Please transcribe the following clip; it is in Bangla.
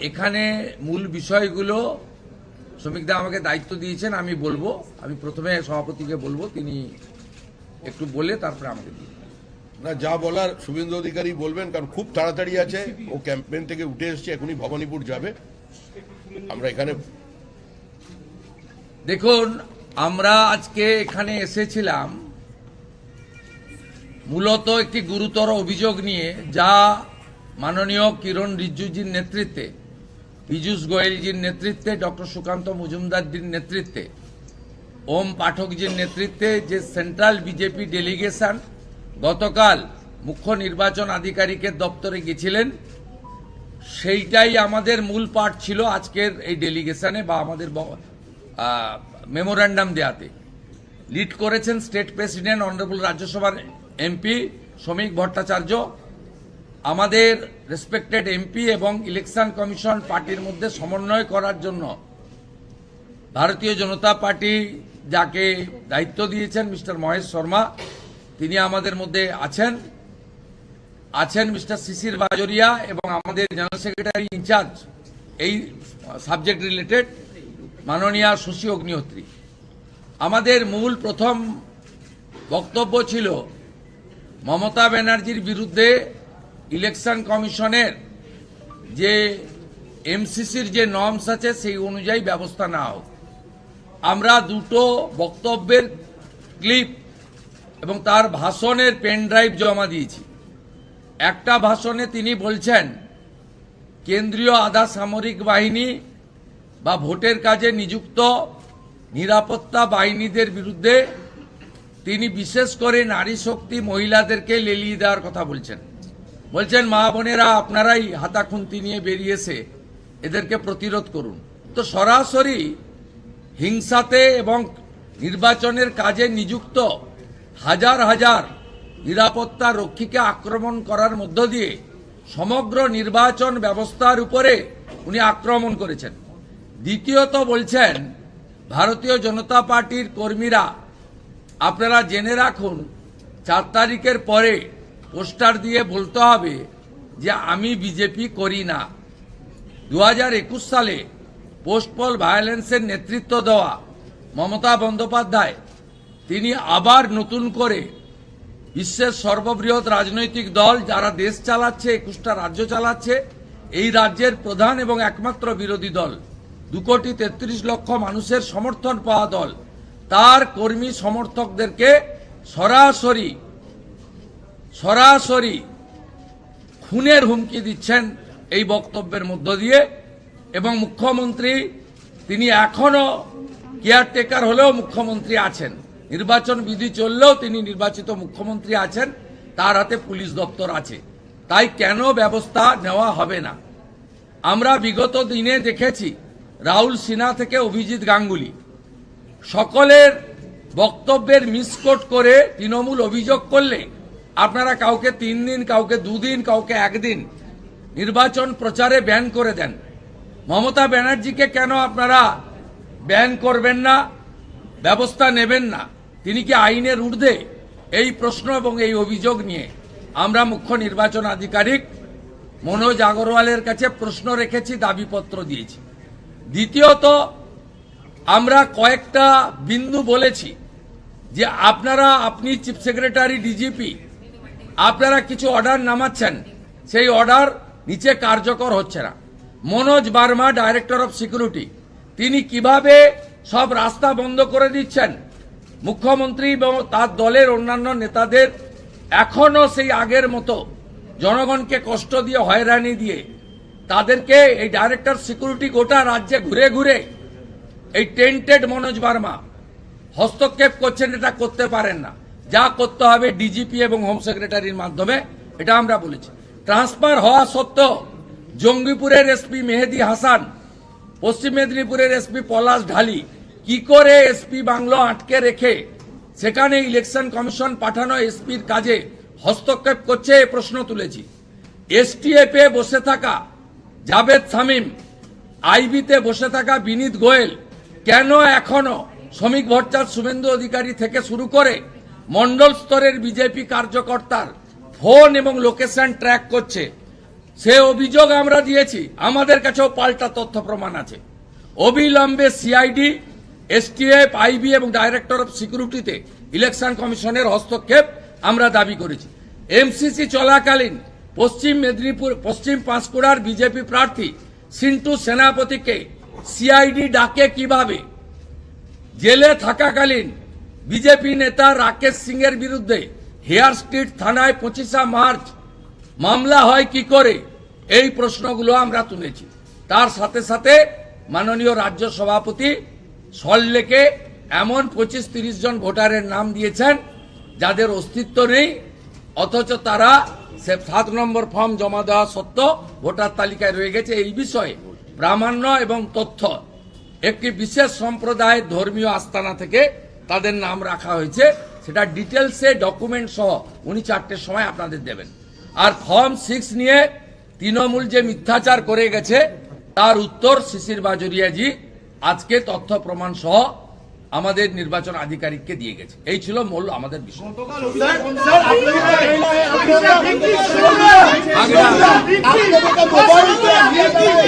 এখানে মূল বিষয়গুলো শ্রমিকদা আমাকে দায়িত্ব দিয়েছেন, আমি বলবো। আমি প্রথমে সভাপতিকে বলবো, তিনি একটু বলে তারপরে আমাকে দিন। না, যা বলার শুভেন্দু অধিকারী বলবেন, কারণ খুব তাড়াতাড়ি আছে। ও ক্যাম্পেইন থেকে উঠে এসছে, এখনই ভবানীপুর যাবে। আমরা এখানে দেখুন, আমরা আজকে এখানে এসেছিলাম মূলত একটি গুরুতর অভিযোগ নিয়ে, যা মাননীয় কিরণ রিজিজুজির নেতৃত্বে, পীযূষ গোয়েলজির নেতৃত্বে, ডক্টর সুকান্ত মজুমদারজির নেতৃত্বে, ওম পাঠকজির নেতৃত্বে যে সেন্ট্রাল বিজেপি ডেলিগেশন গতকাল মুখ্য নির্বাচন আধিকারিকের দপ্তরে গেছিলেন, সেইটাই আমাদের মূল পাঠ ছিল আজকের এই ডেলিগেশনে বা আমাদের মেমোরান্ডাম দেয়াতে। লিড করেছেন স্টেট প্রেসিডেন্ট অনারেবল রাজ্যসভার এমপি শ্রমিক ভট্টাচার্য। আমাদের রেসপেক্টেড এমপি এবং ইলেকশন কমিশন পার্টির মধ্যে সমন্বয় করার জন্য ভারতীয় জনতা পার্টি যাকে দায়িত্ব দিয়েছেন মিস্টার মহেশ শর্মা, তিনি আমাদের মধ্যে আছেন মিস্টার শিশির বাজরিয়া, এবং আমাদের জেনারেল সেক্রেটারি ইনচার্জ এই সাবজেক্ট রিলেটেড মাননীয়া শশী অগ্নিহোত্রী। আমাদের মূল প্রথম বক্তব্য ছিল মমতা ব্যানার্জির বিরুদ্ধে ইলেকশন কমিশনের যে এমসিসির যে নর্মস আছে সেই অনুযায়ী ব্যবস্থা নেওয়া হোক। আমরা দুটো বক্তব্যের ক্লিপ এবং তার ভাষণের পেন ড্রাইভ জমা দিয়েছি। একটা ভাষণে তিনি বলছেন কেন্দ্রীয় আধা সামরিক বাহিনী বা ভোটের কাজে নিযুক্ত নিরাপত্তা বাহিনীদের বিরুদ্ধে তিনি বিশেষ করে নারী শক্তি মহিলাদেরকে লেলিয়ে দেওয়ার কথা বলছেন মা বোনেরা আপনারাই হাতা খুন্তি নিয়ে বেরিয়েছে এদেরকে প্রতিরোধ করুন। তো সরাসরি হিংসাতে এবং নির্বাচনের কাজে নিযুক্ত হাজার হাজার নিরাপত্তা রক্ষীকে আক্রমণ করার মধ্য দিয়ে সমগ্র নির্বাচন ব্যবস্থার উপরে উনি আক্রমণ করেছেন। দ্বিতীয়ত বলছেন ভারতীয় জনতা পার্টির কর্মীরা আপনারা জেনে রাখুন 4 তারিখের পরে পোস্টার দিয়ে বলতে হবে যে আমি বিজেপি করি না। 2021 সালে পোস্ট পোল ভায়োলেন্সের নেতৃত্ব দেওয়া মমতা বন্দ্যোপাধ্যায় তিনি আবার নতুন করে বিশ্বের সর্ববৃহৎ রাজনৈতিক দল যারা দেশ চালাচ্ছে, 21টা রাজ্য চালাচ্ছে, এই রাজ্যের প্রধান এবং একমাত্র বিরোধী দল, 2,33,00,000 মানুষের সমর্থন পাওয়া দল, তার কর্মী সমর্থকদেরকে সরাসরি খুনের হুমকি দিচ্ছেন এই বক্তব্যের মধ্য দিয়ে। এবং মুখ্যমন্ত্রী তিনি এখনো কেয়ারটেকার হলেও মুখ্যমন্ত্রী আছেন, নির্বাচন বিধি চললেও তিনি নির্বাচিত মুখ্যমন্ত্রী আছেন, তার হাতে পুলিশ দপ্তর আছে, তাই কেন ব্যবস্থা নেওয়া হবে না? আমরা বিগত দিনে দেখেছি রাহুল সিনহা থেকে অভিজিৎ গাঙ্গুলি সকলের বক্তব্যের মিসকোট করে তৃণমূল অভিযোগ করলে আপনারা কাউকে 3 দিন, কাউকে 2 দিন, কাউকে 1 দিন নির্বাচন প্রচারে ব্যান করে দেন। মমতা ব্যানার্জিকে কেন আপনারা ব্যান করবেন না, ব্যবস্থা নেবেন না? তিনি কি আইনের ঊর্ধ্বে? এই প্রশ্ন এবং এই অভিযোগ নিয়ে আমরা মুখ্য নির্বাচন আধিকারিক মনোজ আগরওয়ালের কাছে প্রশ্ন রেখেছি, দাবিপত্র দিয়েছি। দ্বিতীয়ত আমরা কয়েকটা বিন্দু বলেছি যে আপনি চিফ সেক্রেটারি, ডিজিপি, আপনারা কিছু অর্ডার নামাচ্ছেন, সেই অর্ডার নিচে কার্যকর হচ্ছে না। Manoj Burma, director of security, তিনি কিভাবে সব রাস্তা বন্ধ করে দিচ্ছেন, মুখ্যমন্ত্রী এবং তার দলের অন্যান্য নেতাদের এখনো সেই আগের মতো জনগণকে কষ্ট দিয়ে, হয়রানি দিয়ে তাদেরকে, এই ডাইরেক্টর সিকিউরিটি গোটা রাজ্যে ঘুরে ঘুরে এই টেন্টেড মনোজ বার্মা হস্তক্ষেপ করছেন। এটা করতে পারেন না, যা করতে হবে ডিজিপি এবং হোম সেক্রেটারির মাধ্যমে, এটা আমরা বলেছি। ট্রান্সফার হওয়া সত্ত্বেও জঙ্গিপুরের এসপি মেহেদি হাসান, পশ্চিম মেদিনীপুরের এসপি পলাশ ঢালি কি করে এসপি বাংলো আটকে রেখে সেখানে ইলেকশন কমিশন পাঠানো এসপির কাজে হস্তক্ষেপ করছে, এ প্রশ্ন তুলেছি। এসটিএফ এ বসে থাকা জাভেদ শামীম, আইবিতে বসে থাকা বিনীত গোয়েল কেন এখনো শ্রমিক ভট্টাচার্য, শুভেন্দু অধিকারী থেকে শুরু করে মন্ডল স্তরের বিজেপি কার্যকর্তার ফোন এবং লোকেশন ট্র্যাক করছে? সে অভিযোগ আমরা দিয়েছি, আমাদের কাছেও পাল্টা তথ্য প্রমাণ আছে। অবিলম্বে সিআইডি, এসটিএফ, আইবি এবং ডাইরেক্টর অফ সিকিউরিটিতে ইলেকশন কমিশনের হস্তক্ষেপ আমরা দাবি করেছি। এমসিসি চলাকালীন পশ্চিম মেদিনীপুর, পশ্চিম পাঁশকুড়ার বিজেপি প্রার্থী সিন্টু সেনাপতিকে সিআইডি ডাকে কিভাবে? জেলে থাকাকালীন বিজেপি নেতা রাকেশ সিং এর বিরুদ্ধে হেয়ার স্ট্রিট থানায় 25 মার্চ মামলা হয় কি করে? এই প্রশ্নগুলো আমরা তুলেছি। তার সাথে সাথে মাননীয় রাজ্য সভাপতি সল্টলেকে এমন 25-30 জন ভোটারের নাম দিয়েছেন যাদের অস্তিত্ব নেই, অথচ তারা 7 নম্বর ফর্ম জমা দেওয়া সত্ত্বেও ভোটার তালিকায় রয়ে গেছে। এই বিষয়ে প্রামাণ্য এবং তথ্য, একটি বিশেষ সম্প্রদায়ের ধর্মীয় আস্তানা থেকে তাদের নাম রাখা হয়েছে, সেটা ডিটেলসে ডকুমেন্ট সহ উনি 4টের সময় আপনাদের দেবেন। আর ফর্ম 6 নিয়ে তৃণমূল যে মিথ্যাচার করে গেছে তার উত্তর শিশির বাজরিয়াজি আজকে তথ্য প্রমাণ সহ আমাদের নির্বাচন আধিকারিককে দিয়ে গেছে। এই ছিল মূল আমাদের বিষয়। আপনাদের